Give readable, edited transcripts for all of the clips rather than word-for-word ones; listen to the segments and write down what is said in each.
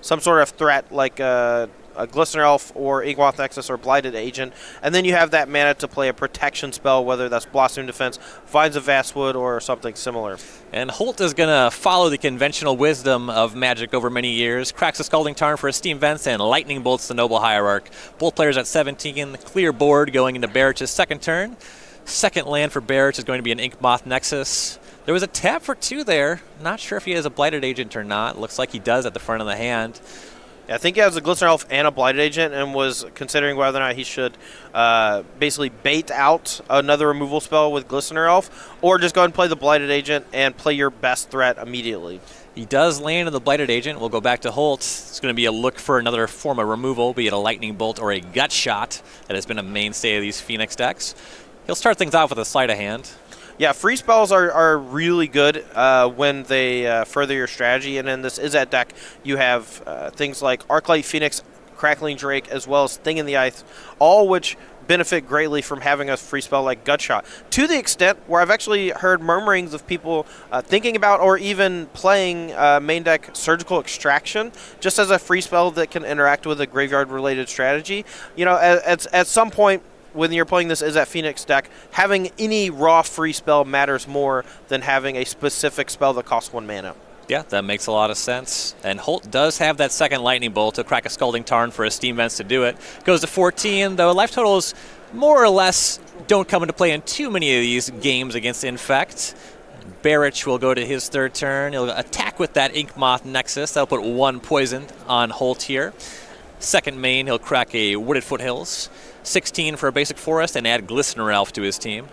some sort of threat like a Glistener Elf or Inkmoth Nexus or Blighted Agent, and then you have that mana to play a protection spell, whether that's Blossom Defense, Vines of Vastwood, or something similar. And Holt is going to follow the conventional wisdom of Magic over many years, cracks a Scalding Tarn for his Steam Vents, and Lightning Bolts the Noble Hierarch. Both players at 17, clear board going into Barich's second turn. Second land for Barich is going to be an Inkmoth Nexus. There was a tap for 2 there. Not sure if he has a Blighted Agent or not. Looks like he does at the front of the hand. Yeah, I think he has a Glistener Elf and a Blighted Agent, and was considering whether or not he should basically bait out another removal spell with Glistener Elf, or just go ahead and play the Blighted Agent and play your best threat immediately. He does land in the Blighted Agent. We'll go back to Holt. It's going to be a look for another form of removal, be it a Lightning Bolt or a Gut Shot. That has been a mainstay of these Phoenix decks. He'll start things off with a Sleight of Hand. Yeah, free spells are really good when they further your strategy. And in this Izzet deck, you have things like Arclight Phoenix, Crackling Drake, as well as Thing in the Ice, all which benefit greatly from having a free spell like Gut Shot. To the extent where I've actually heard murmurings of people thinking about or even playing main deck Surgical Extraction, just as a free spell that can interact with a graveyard-related strategy. You know, at some point, when you're playing this Izzet Phoenix deck, having any raw free spell matters more than having a specific spell that costs 1 mana. Yeah, that makes a lot of sense. And Holt does have that second Lightning Bolt to crack a Scalding Tarn for his Steam Vents to do it. Goes to 14, though life totals more or less don't come into play in too many of these games against Infect. Barich will go to his third turn. He'll attack with that Inkmoth Nexus. That'll put 1 poison on Holt here. Second main, he'll crack a Wooded Foothills. 16 for a basic forest and add Glistener Elf to his team.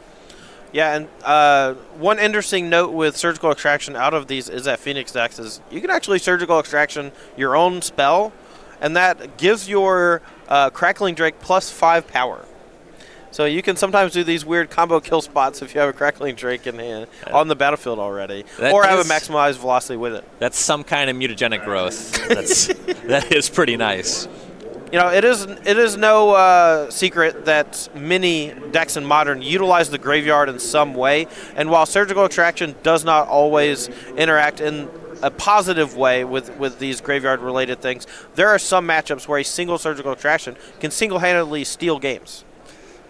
Yeah, and one interesting note with Surgical Extraction out of these Izzet Phoenix decks is you can actually Surgical Extraction your own spell, and that gives your Crackling Drake +5 power. So you can sometimes do these weird combo kill spots if you have a Crackling Drake in hand on the battlefield already, or have a maximized velocity with it. That's some kind of mutagenic growth. That is pretty nice. You know, it is no secret that many decks in Modern utilize the graveyard in some way, and while Surgical Extraction does not always interact in a positive way with these graveyard-related things, there are some matchups where a single Surgical Extraction can single-handedly steal games.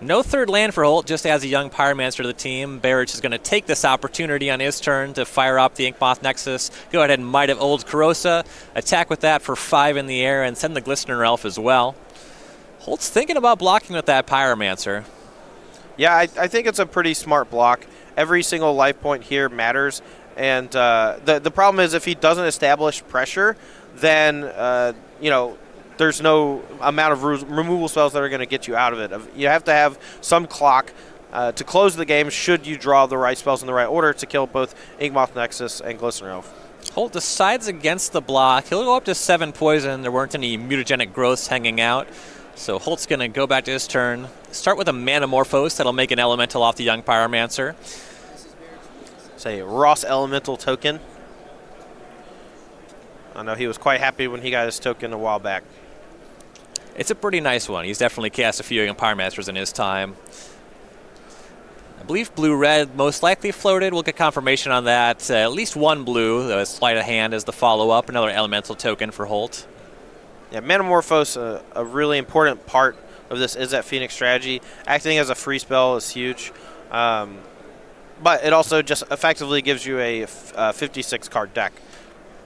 No third land for Holt, just adds a young Pyromancer to the team. Barich is going to take this opportunity on his turn to fire up the Inkmoth Nexus. Go ahead and Might of Old Corrosa. Attack with that for 5 in the air and send the Glistener Elf as well. Holt's thinking about blocking with that Pyromancer. Yeah, I think it's a pretty smart block. Every single life point here matters. And the problem is if he doesn't establish pressure, then, you know, there's no amount of removal spells that are going to get you out of it. You have to have some clock to close the game should you draw the right spells in the right order to kill both Inkmoth Nexus and Glistener Elf. Holt decides against the block. He'll go up to 7 poison. There weren't any mutagenic growths hanging out. So Holt's going to go back to his turn. Start with a Manamorphose. That'll make an elemental off the young Pyromancer. Say Ross Elemental token. I know he was quite happy when he got his token a while back. It's a pretty nice one. He's definitely cast a few young Pyromasters in his time. I believe blue-red most likely floated. We'll get confirmation on that. At least 1 blue. A Sleight of Hand as the follow-up. Another elemental token for Holt. Yeah, Manamorphose, a really important part of this Izzet Phoenix strategy. Acting as a free spell is huge. But it also just effectively gives you a 56-card deck.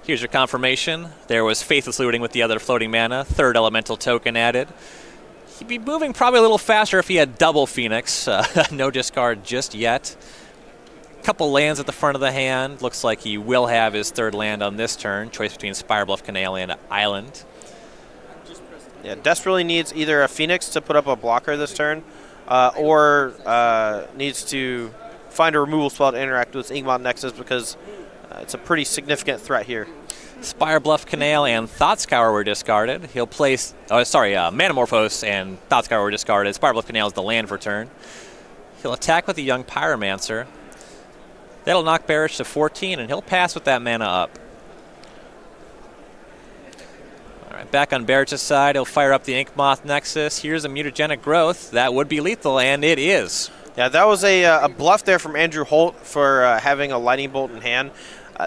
Here's your confirmation. There was Faithless Looting with the other floating mana. 3rd elemental token added. He'd be moving probably a little faster if he had double Phoenix. No discard just yet. Couple lands at the front of the hand. Looks like he will have his 3rd land on this turn. Choice between Spirebluff Canal and Island. Yeah, desperately needs either a Phoenix to put up a blocker this turn, or needs to find a removal spell to interact with Inkmoth Nexus because it's a pretty significant threat here. Spirebluff Canal and Thoughtscour were discarded. He'll place, Manamorphose and Thoughtscour were discarded. Spirebluff Canal is the land for turn. He'll attack with the young Pyromancer. That'll knock Barich to 14, and he'll pass with that mana up. All right, back on Barich's side, he'll fire up the Inkmoth Nexus. Here's a mutagenic growth. That would be lethal, and it is. Yeah, that was a bluff there from Andrew Holt for having a Lightning Bolt in hand.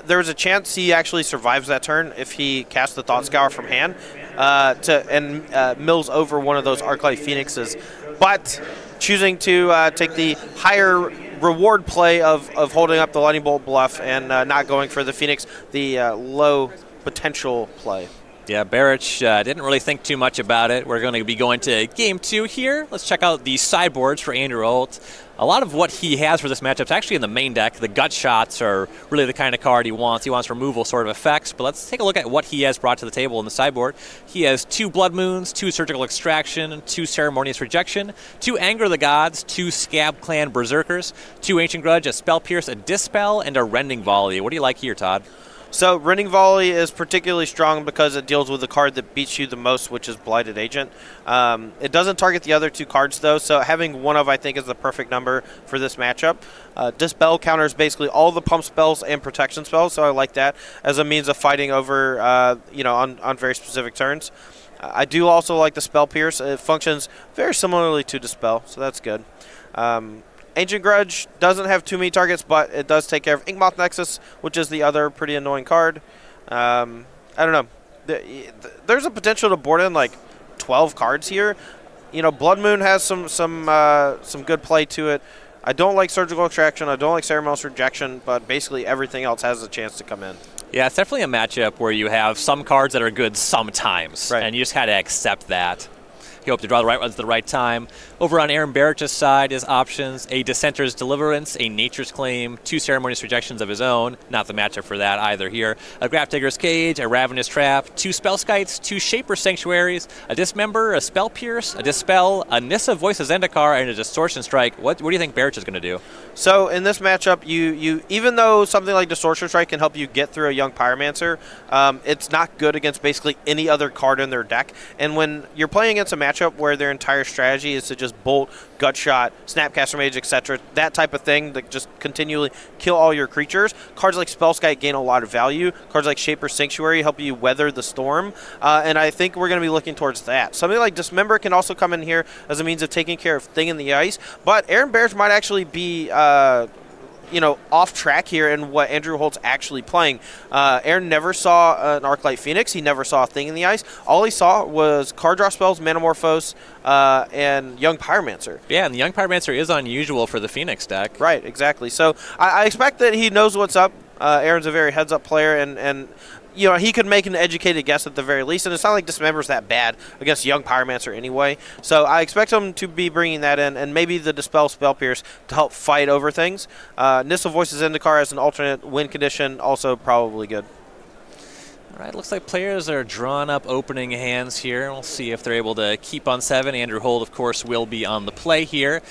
There's a chance he actually survives that turn if he casts the Thought Scour from hand and mills over one of those Arclight Phoenixes. But choosing to take the higher reward play of holding up the Lightning Bolt bluff and not going for the Phoenix, the low potential play. Yeah, Barich didn't really think too much about it. We're going to be going to Game 2 here. Let's check out the sideboards for Andrew Holt. A lot of what he has for this matchup is actually in the main deck. The gut shots are really the kind of card he wants. He wants removal sort of effects. But let's take a look at what he has brought to the table in the sideboard. He has 2 Blood Moons, 2 Surgical Extraction, 2 Ceremonious Rejection, 2 Anger of the Gods, 2 Scab Clan Berserkers, 2 Ancient Grudge, a Spell Pierce, a Dispel, and a Rending Volley. What do you like here, Todd? So Rending Volley is particularly strong because it deals with the card that beats you the most, which is Blighted Agent. It doesn't target the other 2 cards, though, so having one of, I think, is the perfect number for this matchup. Dispel counters basically all the pump spells and protection spells, so I like that as a means of fighting over, on very specific turns. I do also like the Spell Pierce. It functions very similarly to Dispel, so that's good. Ancient Grudge doesn't have too many targets, but it does take care of Inkmoth Nexus, which is the other pretty annoying card. I don't know. There's a potential to board in like 12 cards here. Blood Moon has some good play to it. I don't like Surgical Extraction. I don't like Ceremonious Rejection, but basically everything else has a chance to come in. Yeah, it's definitely a matchup where you have some cards that are good sometimes, right, and you just had to accept that. You hope to draw the right ones at the right time. Over on Aaron Barich's side is options: a Dissenter's Deliverance, a Nature's Claim, 2 Ceremonious Rejections of his own, not the matchup for that either here, a Grafdigger's Cage, a Ravenous Trap, 2 Spellskites, 2 Shaper Sanctuaries, a Dismember, a Spell Pierce, a Dispel, a Nissa Voice of Zendikar, and a Distortion Strike. What do you think Barich is going to do? So in this matchup, you even though something like Distortion Strike can help you get through a Young Pyromancer, it's not good against basically any other card in their deck. And when you're playing against a matchup where their entire strategy is to just bolt, gut shot, Snapcaster Mage, etc., that type of thing that just continually kill all your creatures, cards like Spellskite gain a lot of value. Cards like Shaper Sanctuary help you weather the storm, and I think we're going to be looking towards that. Something like Dismember can also come in here as a means of taking care of Thing in the Ice, but Aaron Barich might actually be off track here in what Andrew Holt's actually playing. Aaron never saw an Arclight Phoenix. He never saw a Thing in the Ice. All he saw was card draw spells, Manamorphose, and Young Pyromancer. Yeah, and the Young Pyromancer is unusual for the Phoenix deck. Right, exactly. So I expect that he knows what's up. Aaron's a very heads-up player, and he could make an educated guess at the very least, and it's not like Dismember's that bad against Young Pyromancer anyway. So I expect him to be bringing that in, and maybe the Dispel Spell Pierce to help fight over things. Nissa Voices Zendikar as an alternate win condition, also probably good. All right, looks like players are drawing up opening hands here. We'll see if they're able to keep on 7. Andrew Holt, of course, will be on the play here.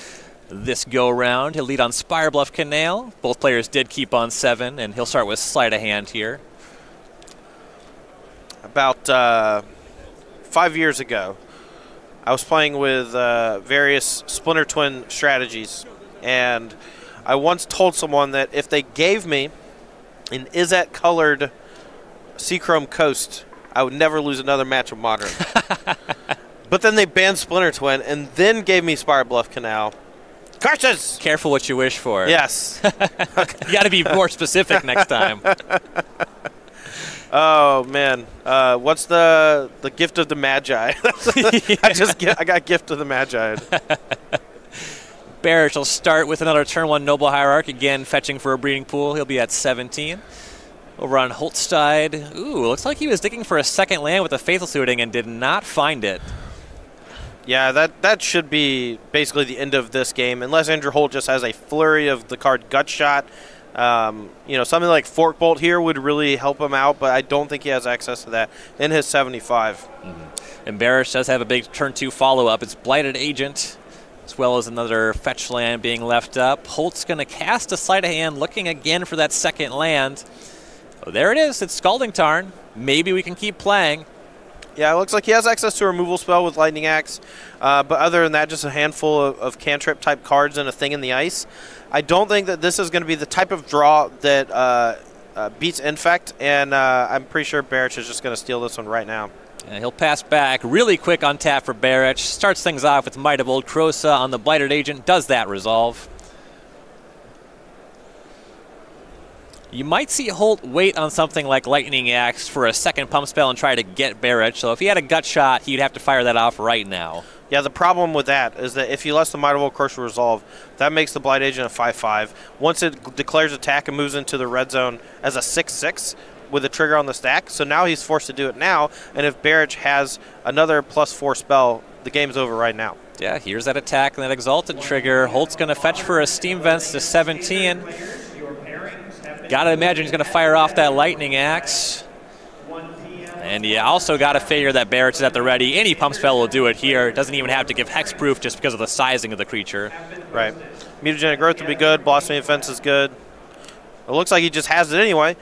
This go-round, he'll lead on Spirebluff Canal. Both players did keep on 7, and he'll start with Sleight of Hand here. About 5 years ago, I was playing with various Splinter Twin strategies, and I once told someone that if they gave me an Izzet-colored Seachrome Coast, I would never lose another match of Modern. But then they banned Splinter Twin and then gave me Spirebluff Canal. Curses! Careful what you wish for. Yes. You got to be more specific next time. Oh man, what's the Gift of the Magi? I got Gift of the Magi. Barich will start with another turn 1 Noble Hierarch, again fetching for a breeding pool. He'll be at 17. Over on Holt's side, ooh, looks like he was digging for a second land with a Faithful Suiting and did not find it. Yeah, that should be basically the end of this game, unless Andrew Holt just has a flurry of the card Gut Shot. Something like Fork Bolt here would really help him out, but I don't think he has access to that in his 75. Mm-hmm. And Barich does have a big turn 2 follow-up. It's Blighted Agent, as well as another fetch land being left up. Holt's going to cast a Sleight of Hand, looking again for that second land. Oh, there it is. It's Scalding Tarn. Maybe we can keep playing. Yeah, it looks like he has access to a removal spell with Lightning Axe, but other than that, just a handful of cantrip-type cards and a Thing in the Ice. I don't think that this is going to be the type of draw that beats Infect, and I'm pretty sure Barich is just going to steal this one right now. And he'll pass back really quick on tap for Barich. Starts things off with Might of Old Krosa on the Blighted Agent. Does that resolve? You might see Holt wait on something like Lightning Axe for a second pump spell and try to get Barich. So if he had a gut shot, he'd have to fire that off right now. Yeah, the problem with that is that if he lets the Might of Old Crusher resolve, that makes the Blight Agent a 5/5. Once it declares attack and moves into the red zone as a 6/6 with a trigger on the stack, so now he's forced to do it now, and if Barich has another +4 spell, the game's over right now. Yeah, here's that attack and that Exalted trigger. Holt's going to fetch for a Steam Vents to 17. Got to imagine he's going to fire off that Lightning Axe. And you also got to figure that Barich is at the ready. Any pump spell will do it here. It doesn't even have to give hexproof just because of the sizing of the creature. Right. Mutagenic Growth would be good. Blossoming Fence is good. It looks like he just has it anyway.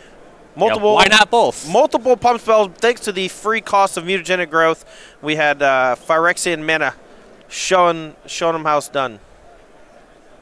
Multiple, yeah, why not both? Multiple pump spells thanks to the free cost of Mutagenic Growth. We had Phyrexian Mana showing him how it's done.